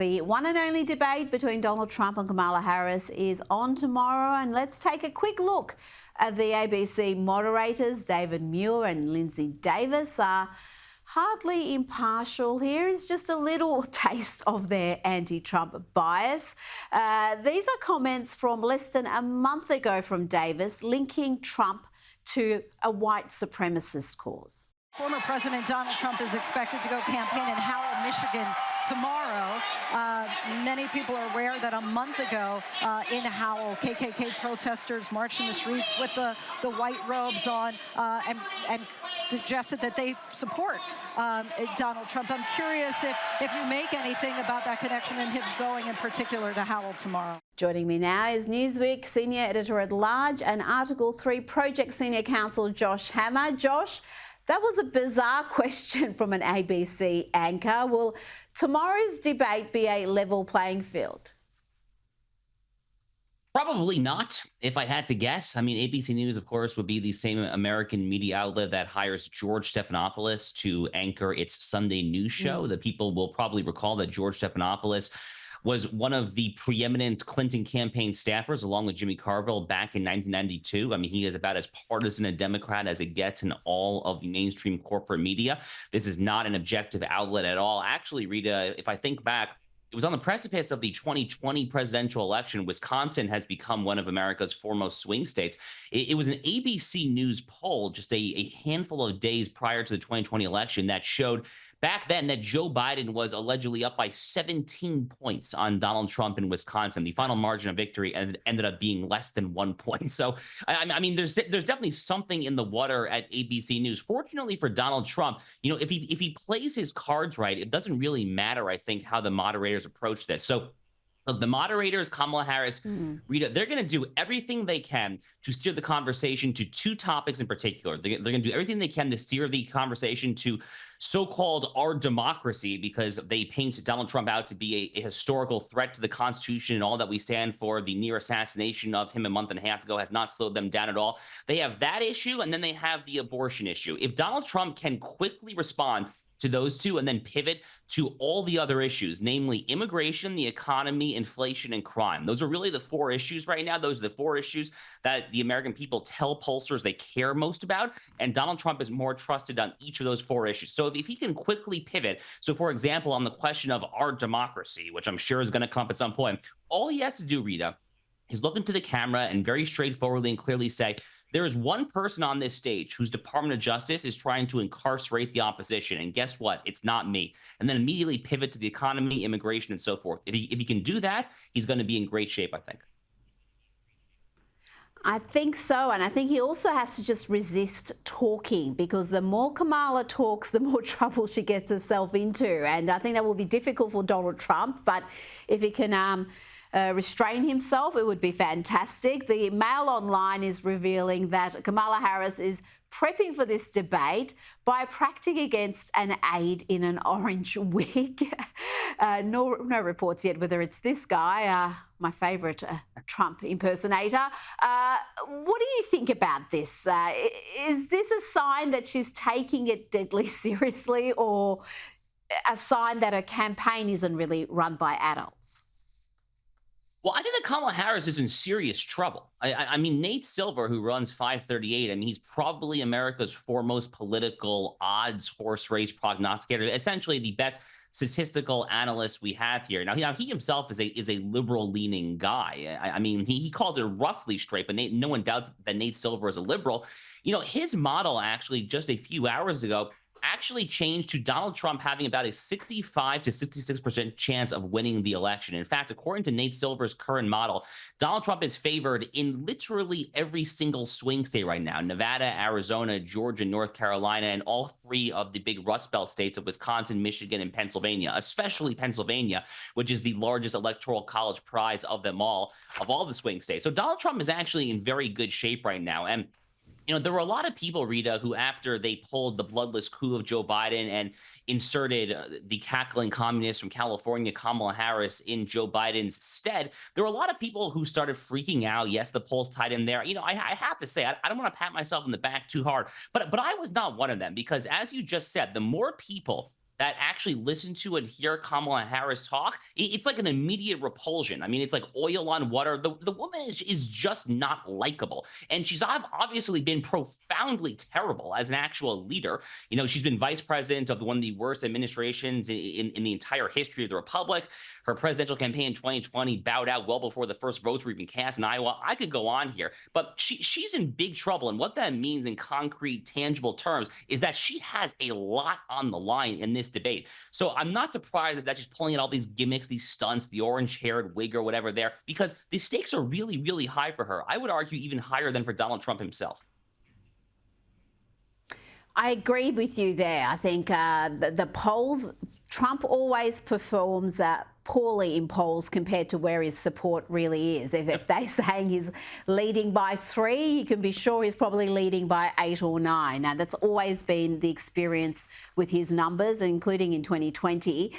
The one and only debate between Donald Trump and Kamala Harris is on tomorrow, and let's take a quick look at the ABC moderators. David Muir and Lindsay Davis are hardly impartial. Here is just a little taste of their anti-Trump bias. These are comments from less than a month ago from Davis linking Trump to a white supremacist cause. Former President Donald Trump is expected to go campaign in Howell, Michigan tomorrow. Many people are aware that a month ago in Howell, KKK protesters marched in the streets with the white robes on and suggested that they support Donald Trump. I'm curious if you make anything about that connection and him going in particular to Howell tomorrow. Joining me now is Newsweek Senior Editor-at-Large and Article 3 Project Senior Counsel Josh Hammer. Josh, that was a bizarre question from an ABC anchor. Will tomorrow's debate be a level playing field? Probably not, if I had to guess. I mean, ABC News, of course, would be the same American media outlet that hires George Stephanopoulos to anchor its Sunday news show. The people will probably recall that George Stephanopoulos was one of the preeminent Clinton campaign staffers, along with Jimmy Carville, back in 1992. I mean, he is about as partisan a Democrat as it gets in all of the mainstream corporate media. This is not an objective outlet at all. Actually, Rita, if I think back, it was on the precipice of the 2020 presidential election. Wisconsin has become one of America's foremost swing states. It was an ABC News poll just a handful of days prior to the 2020 election that showed back then that Joe Biden was allegedly up by 17 points on Donald Trump in Wisconsin. The final margin of victory ended up being less than 1 point. So, I mean, there's definitely something in the water at ABC News. Fortunately for Donald Trump, you know, if he plays his cards right, it doesn't really matter, I think, how the moderators approach this. So, look, the moderators, Kamala Harris, Rita, they're going to do everything they can to steer the conversation to two topics in particular. They're going to do everything they can to steer the conversation to so-called our democracy, because they paint Donald Trump out to be a historical threat to the Constitution and all that we stand for. The near assassination of him a month and a half ago has not slowed them down at all. They have that issue, and then they have the abortion issue. If Donald Trump can quickly respond to those two and then pivot to all the other issues, namely immigration, the economy, inflation, and crime. Those are really the four issues right now. Those are the four issues that the American people tell pollsters they care most about, and Donald Trump is more trusted on each of those four issues. So if he can quickly pivot, so for example, on the question of our democracy, which I'm sure is going to come up at some point, all he has to do, Rita, is look into the camera and very straightforwardly and clearly say, there is one person on this stage whose Department of Justice is trying to incarcerate the opposition. And guess what? It's not me. And then immediately pivot to the economy, immigration, and so forth. If he can do that, he's going to be in great shape, I think. I think so. And I think he also has to just resist talking, because the more Kamala talks, the more trouble she gets herself into. And I think that will be difficult for Donald Trump. But if he can restrain himself, it would be fantastic. The Mail Online is revealing that Kamala Harris is prepping for this debate by practicing against an aide in an orange wig. No reports yet whether it's this guy, my favourite Trump impersonator. What do you think about this? Is this a sign that she's taking it deadly seriously, or a sign that her campaign isn't really run by adults? Well, I think that Kamala Harris is in serious trouble. I mean, Nate Silver, who runs 538, I mean, he's probably America's foremost political odds horse race prognosticator, essentially the best statistical analyst we have here. Now he himself is a liberal-leaning guy. I mean, he calls it roughly straight, but no one doubts that Nate Silver is a liberal. You know, his model actually just a few hours ago actually changed to Donald Trump having about a 65 to 66% chance of winning the election. In fact, according to Nate Silver's current model, Donald Trump is favored in literally every single swing state right now: Nevada, Arizona, Georgia, North Carolina, and all three of the big Rust Belt states of Wisconsin, Michigan, and Pennsylvania, especially Pennsylvania, which is the largest Electoral College prize of them all, of all the swing states. So Donald Trump is actually in very good shape right now. And you know, there were a lot of people, Rita, who after they pulled the bloodless coup of Joe Biden and inserted the cackling communist from California, Kamala Harris, in Joe Biden's stead, there were a lot of people who started freaking out. Yes, the polls tied in there. You know, I have to say, I don't want to pat myself in the back too hard, but I was not one of them, because as you just said, the more people that actually listen to and hear Kamala Harris talk, it's like an immediate repulsion. I mean, it's like oil on water. The woman is just not likable. And she's obviously been profoundly terrible as an actual leader. You know, she's been vice president of one of the worst administrations in the entire history of the Republic. Her presidential campaign in 2020 bowed out well before the first votes were even cast in Iowa. I could go on here, but she's in big trouble. And what that means in concrete, tangible terms is that she has a lot on the line in this debate. So I'm not surprised that she's pulling out all these gimmicks, these stunts, the orange-haired wig or whatever there, because the stakes are really, really high for her. I would argue even higher than for Donald Trump himself. I agree with you there. I think the polls, Trump always performs poorly in polls compared to where his support really is. If they're saying he's leading by 3, you can be sure he's probably leading by 8 or 9. Now, that's always been the experience with his numbers, including in 2020.